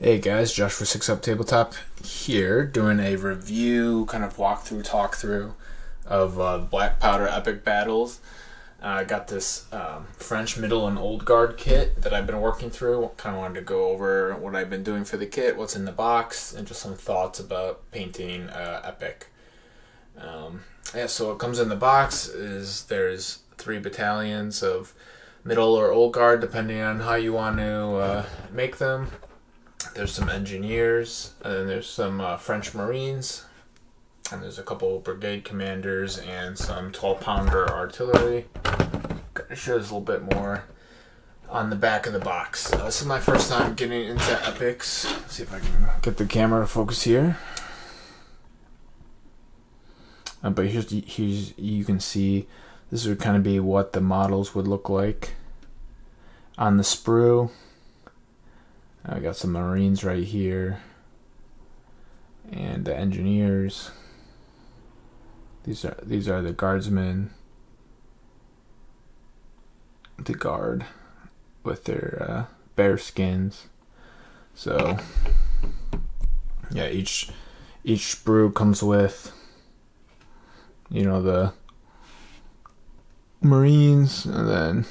Hey guys, Josh for 6 Up Tabletop here, doing a review, kind of talk through of Black Powder Epic Battles. I got this French Middle and Old Guard kit that I've been working through. Kind of wanted to go over what I've been doing for the kit, what's in the box, and just some thoughts about painting Epic. So what comes in the box is there's 3 battalions of Middle or Old Guard, depending on how you want to make them. There's some engineers, and then there's some French Marines, and there's a couple brigade commanders and some 12-pounder artillery. Kind of shows a little bit more on the back of the box. This is my first time getting into Epics. Let's see if I can get the camera to focus here. But here's you can see this would kind of be what the models would look like on the sprue. I got some Marines right here, and the engineers. These are the guardsmen, the guard with their bear skins. So yeah, each sprue comes with, you know, the Marines, and then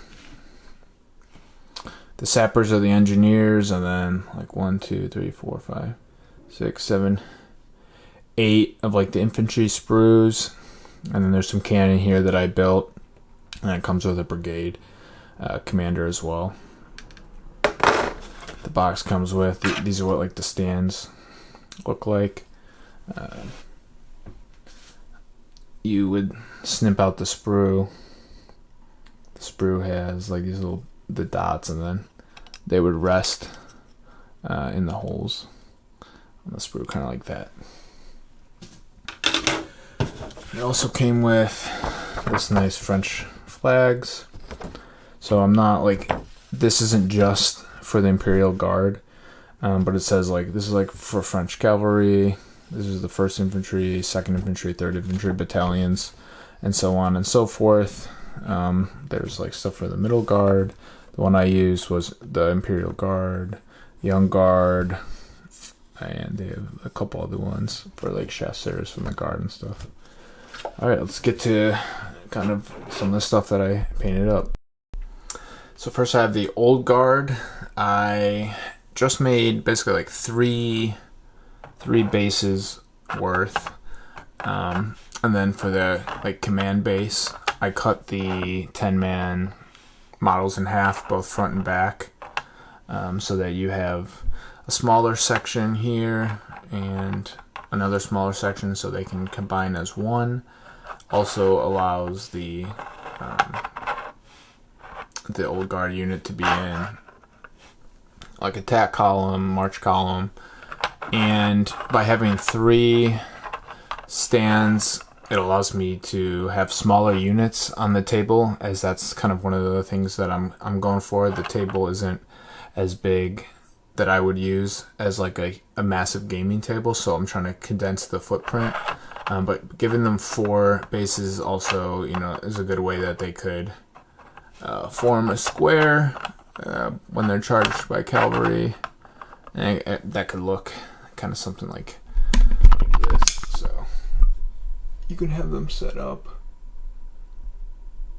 the sappers are the engineers, and then like 1, 2, 3, 4, 5, 6, 7, 8 of like the infantry sprues, and then there's some cannon here that I built, and it comes with a brigade commander as well. The box comes with these are what like the stands look like. You would snip out the sprue. The sprue has like these the dots, and then they would rest in the holes on the sprue, kind of like that. It also came with this nice French flags. So I'm not like, this isn't just for the Imperial Guard, but it says like this is like for French cavalry. This is the 1st Infantry, 2nd Infantry, 3rd Infantry battalions, and so on and so forth. There's like stuff for the Middle Guard. The one I used was the Imperial Guard, Young Guard, and they have a couple other ones for like chasseurs from the Guard and stuff. Alright, let's get to kind of some of the stuff that I painted up. So first I have the Old Guard. I just made basically like three bases worth. And then for the like command base, I cut the 10-man models in half, both front and back, so that you have a smaller section here and another smaller section, so they can combine as one. Also allows the Old Guard unit to be in like attack column, march column, and by having 3 stands, it allows me to have smaller units on the table, as that's kind of one of the things that I'm going for. The table isn't as big that I would use as like a massive gaming table, so I'm trying to condense the footprint. But giving them 4 bases also, you know, is a good way that they could form a square when they're charged by cavalry, and that could look kind of something like this. So you can have them set up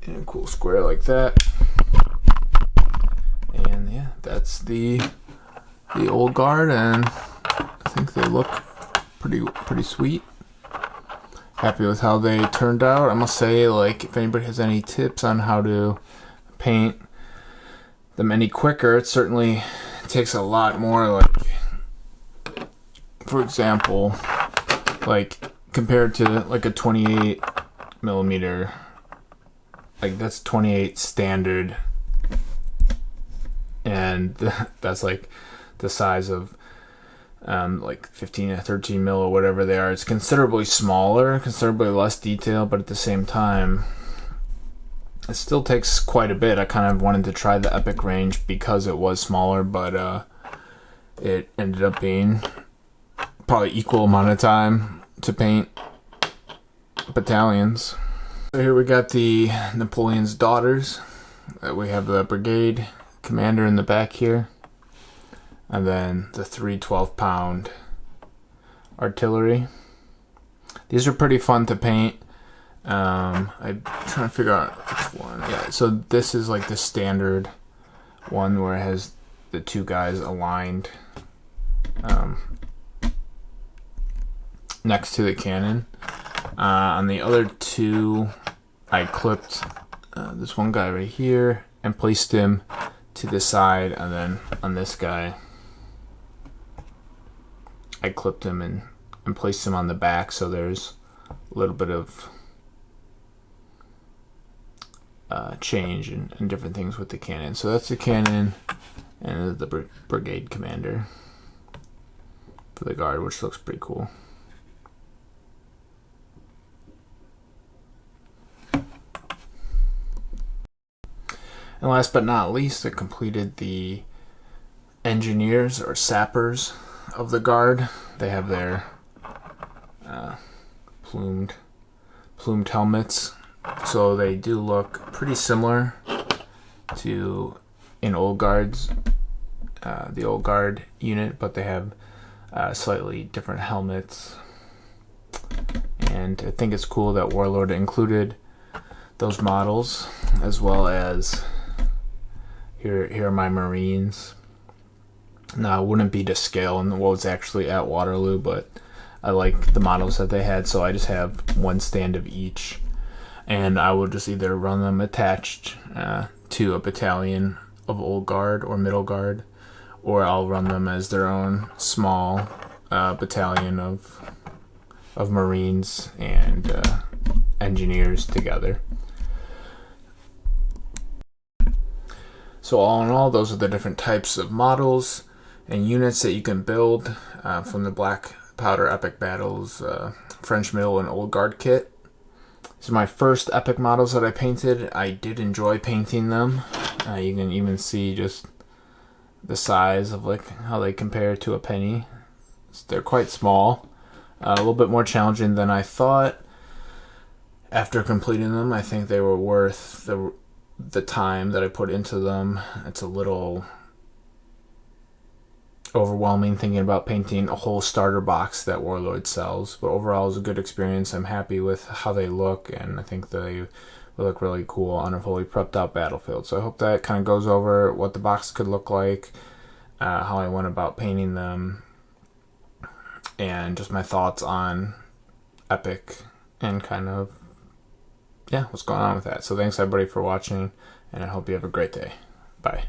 in a cool square like that. And yeah, that's the Old Guard, and I think they look pretty sweet. Happy with how they turned out. I must say, like, if anybody has any tips on how to paint them any quicker, it certainly takes a lot more. Like, for example, like compared to like a 28 millimeter, like that's 28 standard, and that's like the size of like 15 or 13 mil or whatever they are. It's considerably smaller, considerably less detail, but at the same time it still takes quite a bit. I kind of wanted to try the Epic range because it was smaller, but it ended up being probably equal amount of time to paint battalions. So here we got the Napoleon's Daughters. We have the brigade commander in the back here. and then the 3 12-pound artillery. These are pretty fun to paint. I'm trying to figure out which one. Yeah, so this is like the standard one where it has the two guys aligned next to the cannon. On the other two, I clipped this one guy right here and placed him to the side, and then on this guy, I clipped him and placed him on the back, so there's a little bit of change and different things with the cannon. So that's the cannon and the brigade commander for the guard, which looks pretty cool. And last but not least, I completed the engineers or sappers of the guard. They have their plumed helmets, so they do look pretty similar to in old guards, the old guard unit, but they have slightly different helmets. And I think it's cool that Warlord included those models, as well as here are my Marines. Now, it wouldn't be to scale in what was actually at Waterloo, but I like the models that they had, so I just have one stand of each, and I will just either run them attached to a battalion of old guard or middle guard, or I'll run them as their own small battalion of Marines and engineers together. So all in all, those are the different types of models and units that you can build from the Black Powder Epic Battles French Middle and Old Guard kit. These are my first epic models that I painted. I did enjoy painting them. You can even see just the size of like how they compare to a penny. They're quite small, a little bit more challenging than I thought. After completing them, I think they were worth the time that I put into them. It's a little overwhelming thinking about painting a whole starter box that Warlord sells, but overall it was a good experience. I'm happy with how they look, and I think they will look really cool on a fully prepped out battlefield. So I hope that kind of goes over what the box could look like, how I went about painting them, and just my thoughts on epic and kind of what's going on with that. So thanks everybody for watching, and I hope you have a great day. Bye.